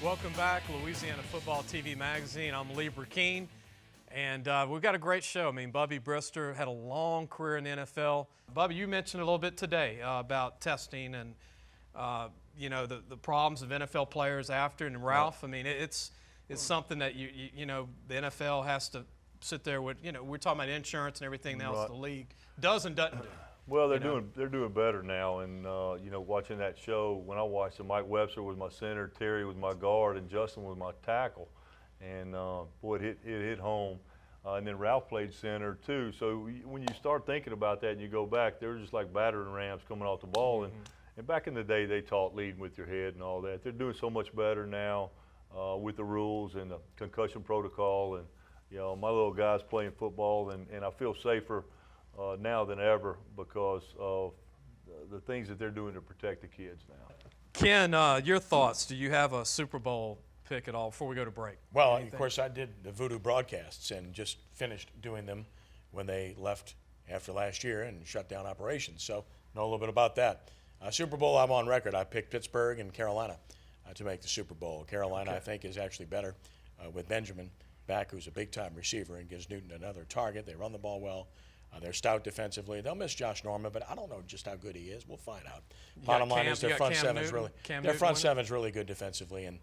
Welcome back, Louisiana Football TV Magazine. I'm Lee Burkeen, and we've got a great show. I mean, Bubby Brister had a long career in the NFL. Bubby, you mentioned a little bit today about testing and, you know, the problems of NFL players after. And Ralph, I mean, it's something that, you know, the NFL has to sit there with, you know, we're talking about insurance and everything else the league does and doesn't do. Well, they're doing better now, and you know, watching that show, when I watched it, Mike Webster was my center, Terry was my guard, and Justin was my tackle, and boy, it hit home. And then Ralph played center too. So when you start thinking about that and you go back, they were just like battering rams coming off the ball. And back in the day, they taught leading with your head and all that. They're doing so much better now with the rules and the concussion protocol. And you know, my little guy's playing football, and I feel safer now than ever because of the things that they're doing to protect the kids now. Ken, your thoughts? Do you have a Super Bowl pick at all before we go to break? Well, of course, I did the Voodoo broadcasts and just finished doing them when they left after last year and shut down operations. So know a little bit about that. Super Bowl, I'm on record. I picked Pittsburgh and Carolina to make the Super Bowl. Carolina, I think, is actually better with Benjamin back, who's a big-time receiver and gives Newton another target. They run the ball well. They're stout defensively. They'll miss Josh Norman, but I don't know just how good he is. We'll find out. Bottom line is their front seven's really good defensively, and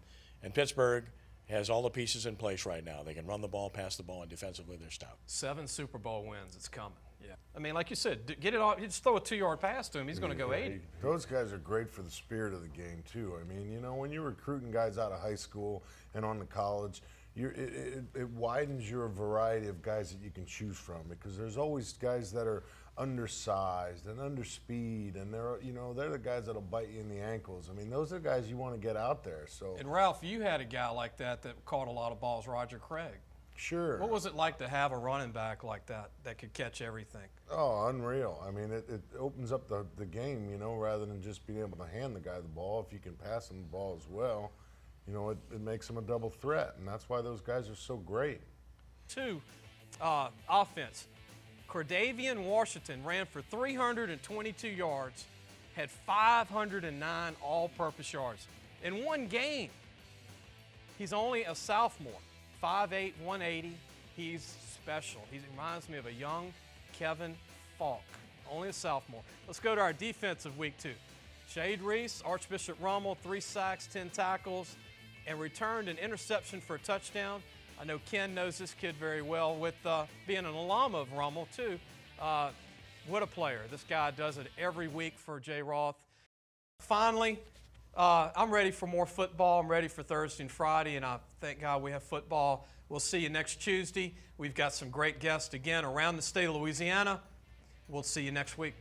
Pittsburgh has all the pieces in place right now. They can run the ball, pass the ball, and defensively they're stout. 7 Super Bowl wins. It's coming. Yeah. I mean, like you said, get it off. You just throw a 2-yard pass to him. He's going to go 80. Those guys are great for the spirit of the game too. I mean, you know, when you're recruiting guys out of high school and on to college, it widens your variety of guys that you can choose from, because there's always guys that are undersized and underspeed, and they're the guys that'll bite you in the ankles. I mean, those are the guys you want to get out there. So. And Ralph, you had a guy like that caught a lot of balls, Roger Craig. Sure. What was it like to have a running back like that could catch everything? Oh, unreal. I mean, it opens up the game, you know, rather than just being able to hand the guy the ball. If you can pass him the ball as well, you know, it makes him a double threat, and that's why those guys are so great. 2, offense. Cordavian Washington ran for 322 yards, had 509 all-purpose yards in one game. He's only a sophomore, 5'8", 180. He's special. He reminds me of a young Kevin Falk, only a sophomore. Let's go to our defensive week 2. Shade Reese, Archbishop Rummel, 3 sacks, 10 tackles, and returned an interception for a touchdown. I know Ken knows this kid very well with being an alum of Rummel, too. What a player. This guy does it every week for Jay Roth. Finally, I'm ready for more football. I'm ready for Thursday and Friday, and I thank God we have football. We'll see you next Tuesday. We've got some great guests again around the state of Louisiana. We'll see you next week.